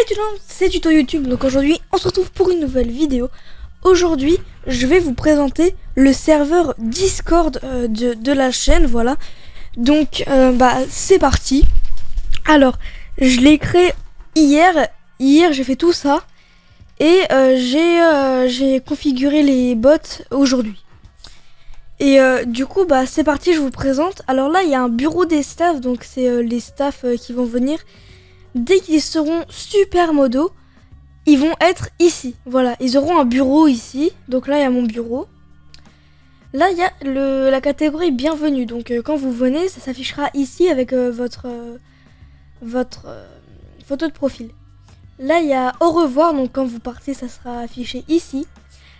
Salut tout le monde, c'est Tuto YouTube. Donc aujourd'hui on se retrouve pour une nouvelle vidéo. Aujourd'hui je vais vous présenter le serveur Discord de la chaîne. Voilà. Donc c'est parti. Alors je l'ai créé hier j'ai fait tout ça. Et j'ai configuré les bots aujourd'hui. Et du coup c'est parti, je vous présente. Alors là il y a un bureau des staffs. Donc c'est les staffs qui vont venir. Dès qu'ils seront super modos, ils vont être ici. Voilà, ils auront un bureau ici. Donc là, il y a mon bureau. Là, il y a la catégorie bienvenue. Donc quand vous venez, ça s'affichera ici avec votre photo de profil. Là, il y a au revoir. Donc quand vous partez, ça sera affiché ici.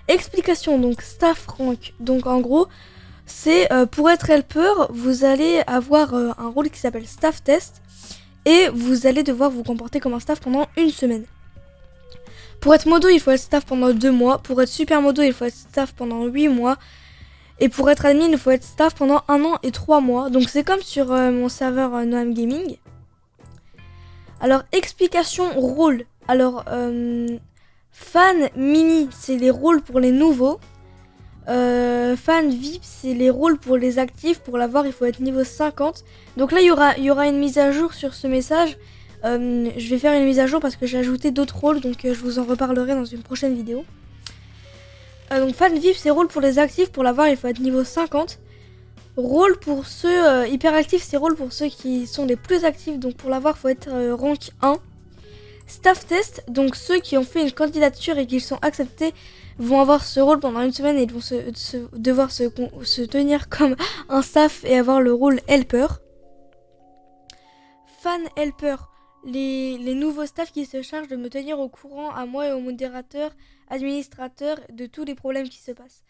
Explication, donc staff rank. Donc en gros, c'est pour être helper, vous allez avoir un rôle qui s'appelle staff test. Et vous allez devoir vous comporter comme un staff pendant une semaine. Pour être modo, il faut être staff pendant 2 mois. Pour être super modo, il faut être staff pendant 8 mois. Et pour être admin, il faut être staff pendant 1 an et 3 mois. Donc c'est comme sur mon serveur Noam Gaming. Alors, explication rôle. Alors, fan mini, c'est les rôles pour les nouveaux. Fan VIP, c'est les rôles pour les actifs. Pour l'avoir, il faut être niveau 50. Donc là, il y aura une mise à jour sur ce message. Je vais faire une mise à jour parce que j'ai ajouté d'autres rôles. Donc je vous en reparlerai dans une prochaine vidéo. Donc fan VIP, c'est rôle pour les actifs. Pour l'avoir, il faut être niveau 50. Rôle pour ceux hyperactifs, c'est rôle pour ceux qui sont les plus actifs. Donc pour l'avoir, il faut être rank 1. Staff test, donc ceux qui ont fait une candidature et qui sont acceptés vont avoir ce rôle pendant une semaine et ils vont devoir se tenir comme un staff et avoir le rôle helper. Fan helper, les nouveaux staffs qui se chargent de me tenir au courant à moi et aux modérateurs, administrateurs de tous les problèmes qui se passent.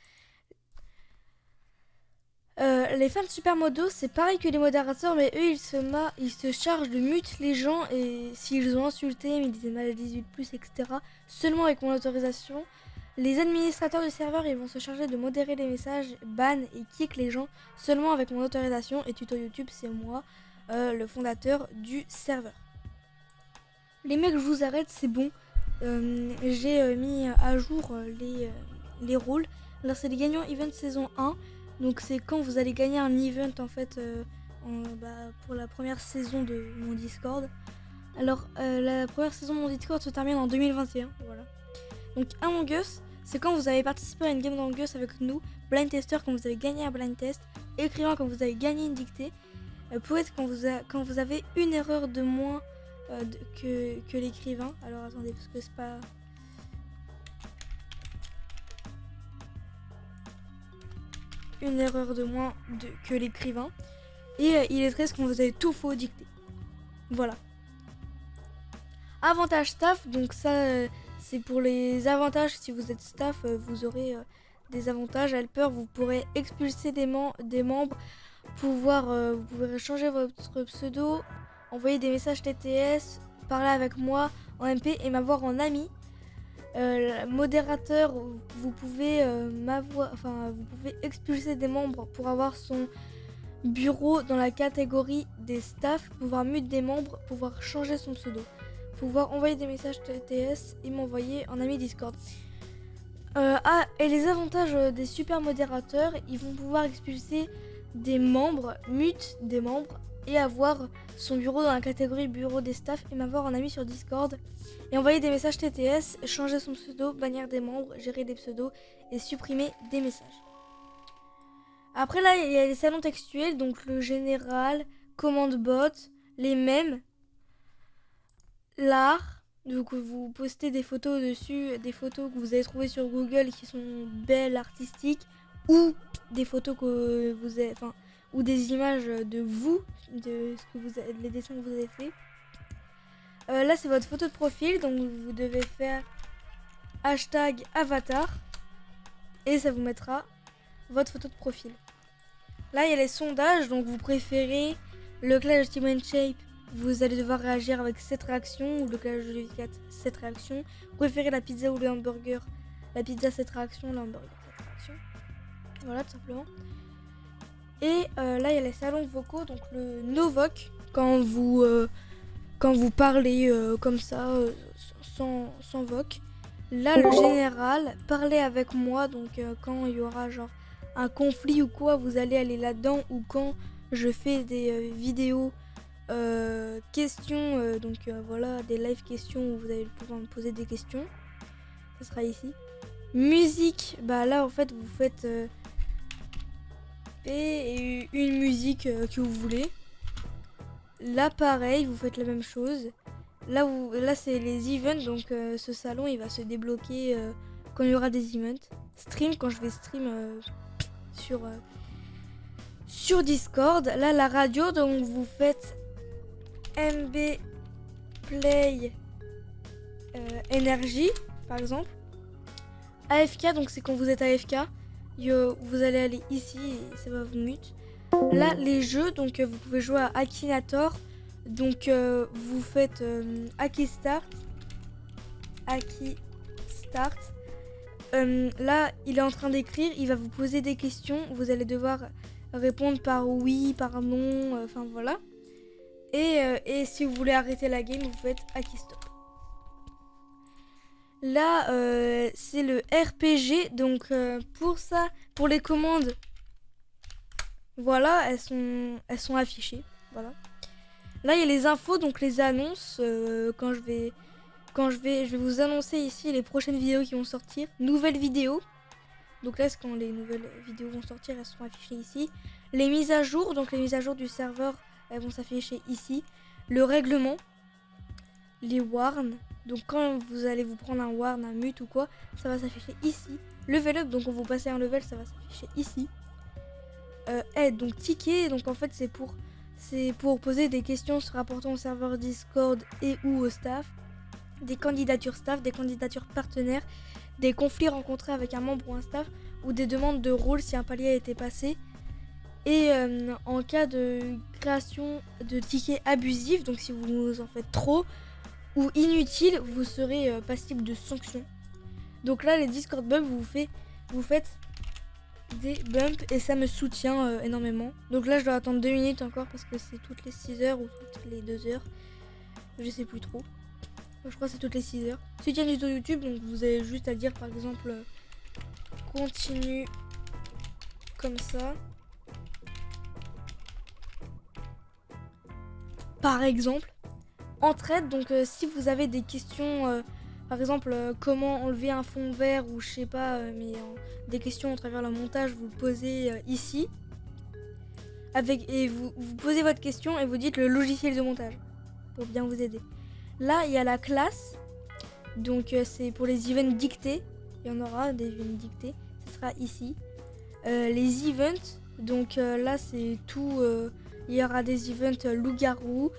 Les fans super modos, c'est pareil que les modérateurs, mais eux ils se chargent de mute les gens et s'ils ont insulté, mis des images 18+, etc. seulement avec mon autorisation. Les administrateurs du serveur, ils vont se charger de modérer les messages, ban et kick les gens seulement avec mon autorisation. Et Tuto YouTube, c'est moi, le fondateur du serveur. Les mecs, je vous arrête, c'est bon. J'ai mis à jour les rôles. Alors c'est les gagnants event saison 1. Donc c'est quand vous allez gagner un event en fait pour la première saison de mon Discord. Alors la première saison de mon Discord se termine en 2021. Voilà. Donc Among Us, c'est quand vous avez participé à une game d'Among Us avec nous. Blind Tester, quand vous avez gagné un blind test. Écrivain, quand vous avez gagné une dictée. Poète, quand vous avez une erreur de moins que l'écrivain. Alors attendez, parce que c'est pas... Une erreur de moins que l'écrivain. Et il est 13 quand vous avez tout faux dicté. Voilà. Avantage staff, donc ça c'est pour les avantages. Si vous êtes staff, vous aurez des avantages. Helper, vous pourrez expulser des membres, vous pouvez changer votre pseudo, envoyer des messages TTS, parler avec moi en MP et m'avoir en ami. Modérateur, vous pouvez vous pouvez expulser des membres pour avoir son bureau dans la catégorie des staffs, pouvoir mute des membres, pouvoir changer son pseudo, pouvoir envoyer des messages TTS et m'envoyer en ami Discord. Et les avantages des super modérateurs, ils vont pouvoir expulser des membres, mute des membres et avoir son bureau dans la catégorie bureau des staffs et m'avoir en ami sur Discord et envoyer des messages TTS, changer son pseudo, bannir des membres, gérer des pseudos et supprimer des messages. Après là, il y a les salons textuels, donc le général, commande bot, les mèmes, l'art, donc vous postez des photos dessus, des photos que vous avez trouvées sur Google qui sont belles, artistiques, ou des photos que vous avez, ou des images de vous, de ce que les dessins que vous avez fait. Là c'est votre photo de profil, donc vous devez faire hashtag avatar et ça vous mettra votre photo de profil. Là il y a les sondages, donc vous préférez le clash de Team Shape, vous allez devoir réagir avec 7 réactions, ou le clash de Levi 4, 7 réactions. Vous préférez la pizza ou le hamburger, la pizza 7 réactions, le hamburger 7 réactions. Voilà, tout simplement. Et là il y a les salons vocaux, donc le Novoc, quand quand vous parlez comme ça, sans voc. Là, le général, parlez avec moi. Donc, quand il y aura genre un conflit ou quoi, vous allez aller là-dedans. Ou quand je fais des vidéos questions, voilà, des live questions où vous allez pouvoir me poser des questions. Ça sera ici. Musique, bah là en fait vous faites et une musique que vous voulez. Là pareil, vous faites la même chose. Là c'est les events, donc ce salon il va se débloquer quand il y aura des events. Stream, quand je vais stream sur Discord. Là la radio, donc vous faites MB Play Énergie par exemple. AFK, donc c'est quand vous êtes AFK. Vous allez aller ici et ça va vous mute. Là, les jeux, donc vous pouvez jouer à Akinator. Donc vous faites Aki Start. Aki Start. Là, il est en train d'écrire. Il va vous poser des questions. Vous allez devoir répondre par oui, par non. Enfin voilà. Et si vous voulez arrêter la game, vous faites Aki Stop. Là, c'est le RPG, donc pour ça, pour les commandes, voilà, elles sont affichées, voilà. Là, il y a les infos, donc les annonces. Je vais vous annoncer ici les prochaines vidéos qui vont sortir. Nouvelles vidéos. Donc là, c'est quand les nouvelles vidéos vont sortir, elles seront affichées ici. Les mises à jour, donc les mises à jour du serveur, elles vont s'afficher ici. Le règlement, les warns. Donc quand vous allez vous prendre un warn, un mute ou quoi, ça va s'afficher ici. Level up, donc quand vous passez un level, ça va s'afficher ici. Aide, donc ticket, donc en fait c'est pour poser des questions se rapportant au serveur Discord et ou au staff. Des candidatures staff, des candidatures partenaires, des conflits rencontrés avec un membre ou un staff, ou des demandes de rôle si un palier a été passé. Et en cas de création de tickets abusifs, donc si vous en faites trop, ou inutile, vous serez passible de sanctions. Donc là, les Discord bumps, vous faites des bumps et ça me soutient énormément. Donc là, je dois attendre 2 minutes encore parce que c'est toutes les 6 heures ou toutes les 2 heures. Je sais plus trop. Je crois que c'est toutes les 6 heures. Soutien du YouTube, donc vous avez juste à dire par exemple continue comme ça. Par exemple. Entraide, donc si vous avez des questions, par exemple comment enlever un fond vert ou je sais pas, des questions à travers le montage, vous le posez ici. Et vous posez votre question et vous dites le logiciel de montage pour bien vous aider. Là, il y a la classe, donc c'est pour les events dictés. Il y en aura des events dictés, ce sera ici. Les events, donc là c'est tout, il y aura des events loup-garou.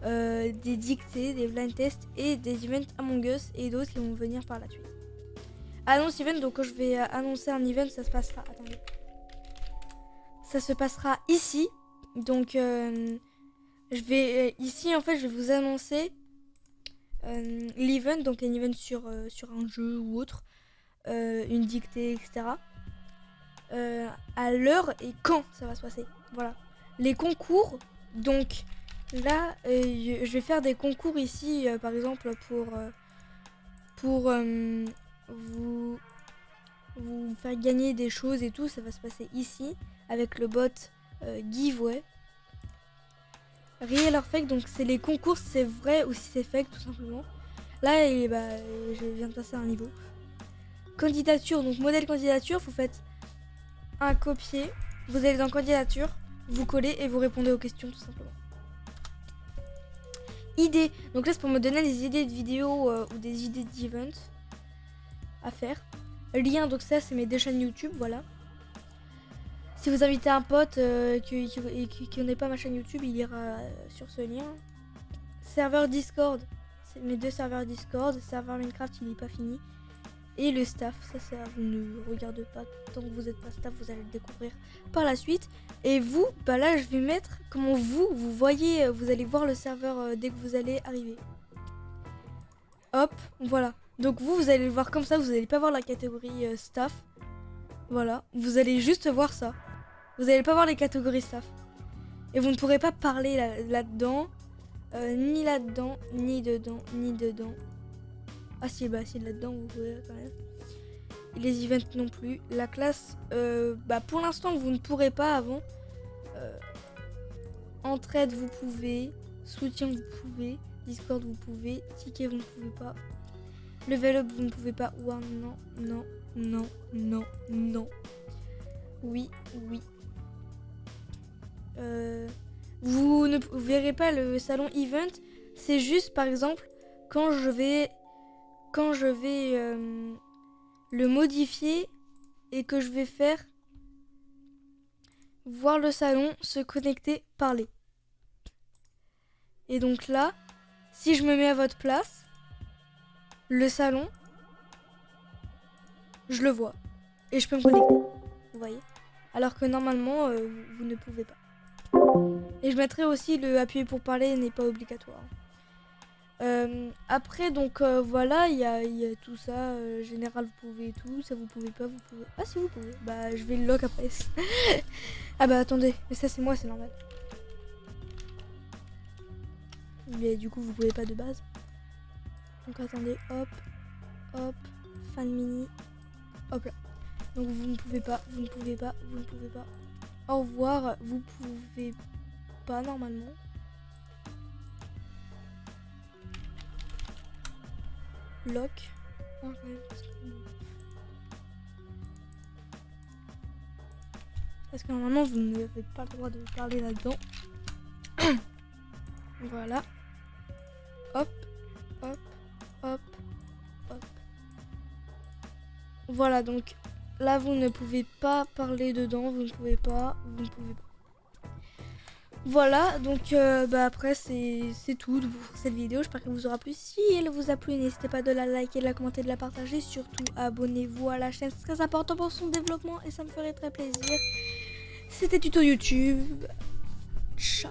Des dictées, des blind tests et des events Among Us et d'autres qui vont venir par la suite. Annonce event, donc quand je vais annoncer un event, ça se passera. Attendez. Ça se passera ici. Donc ici en fait je vais vous annoncer l'event, donc un event sur un jeu ou autre, une dictée, etc. À l'heure et quand ça va se passer. Voilà. Les concours, donc là, je vais faire des concours ici, par exemple pour vous faire gagner des choses et tout. Ça va se passer ici avec le bot giveaway. Real or fake, donc c'est les concours si c'est vrai ou si c'est fake tout simplement. Là, je viens de passer un niveau. Candidature, donc modèle candidature, vous faites un copier, vous allez dans candidature, vous collez et vous répondez aux questions tout simplement. Idées, donc là c'est pour me donner des idées de vidéos ou des idées d'events à faire. Lien, donc ça c'est mes 2 chaînes YouTube, voilà. Si vous invitez un pote qui n'est pas ma chaîne YouTube, il ira sur ce lien. Serveur Discord, c'est mes 2 serveurs Discord. Serveur Minecraft, il n'est pas fini. Et le staff, ça vous ne regarde pas. Tant que vous n'êtes pas staff, vous allez le découvrir par la suite. Et vous, là je vais mettre comment vous voyez, vous allez voir le serveur dès que vous allez arriver. Hop, voilà. Donc vous allez le voir comme ça, vous n'allez pas voir la catégorie staff. Voilà, vous allez juste voir ça. Vous n'allez pas voir les catégories staff. Et vous ne pourrez pas parler là-dedans. ni là-dedans, ni dedans, ni dedans. Ah si, bah si là-dedans vous pouvez quand même. Et les events non plus. La classe, pour l'instant vous ne pourrez pas avant. Entraide vous pouvez, soutien vous pouvez, Discord vous pouvez, ticket vous ne pouvez pas. Level up vous ne pouvez pas. Ouah, non, non, non, non, non. Oui, oui. Vous ne verrez pas le salon event. C'est juste par exemple quand je vais le modifier et que je vais faire voir le salon, se connecter, parler. Et donc là, si je me mets à votre place, le salon, je le vois. Et je peux me connecter. Vous voyez ? Alors que normalement, vous ne pouvez pas. Et je mettrai aussi le appuyer pour parler n'est pas obligatoire. Après, donc voilà, il y a tout ça. Général, vous pouvez tout. Ça, vous pouvez pas, vous pouvez. Ah, si, vous pouvez. Bah, je vais le lock après. Ah, bah, attendez. Mais ça, c'est moi, c'est normal. Mais du coup, vous pouvez pas de base. Donc, attendez. Hop. Hop. Fan mini. Hop là. Donc, vous ne pouvez pas. Vous ne pouvez pas. Vous ne pouvez pas. Au revoir. Vous pouvez pas normalement. Lock. Parce que normalement vous n'avez pas le droit de parler là-dedans. Voilà. Hop, hop, hop, hop. Voilà, donc là vous ne pouvez pas parler dedans, vous ne pouvez pas, vous ne pouvez pas. Voilà, donc après c'est tout pour cette vidéo. J'espère qu'elle vous aura plu. Si elle vous a plu, n'hésitez pas de la liker, de la commenter, de la partager. Surtout abonnez-vous à la chaîne, c'est très important pour son développement et ça me ferait très plaisir. C'était Tuto YouTube. Ciao.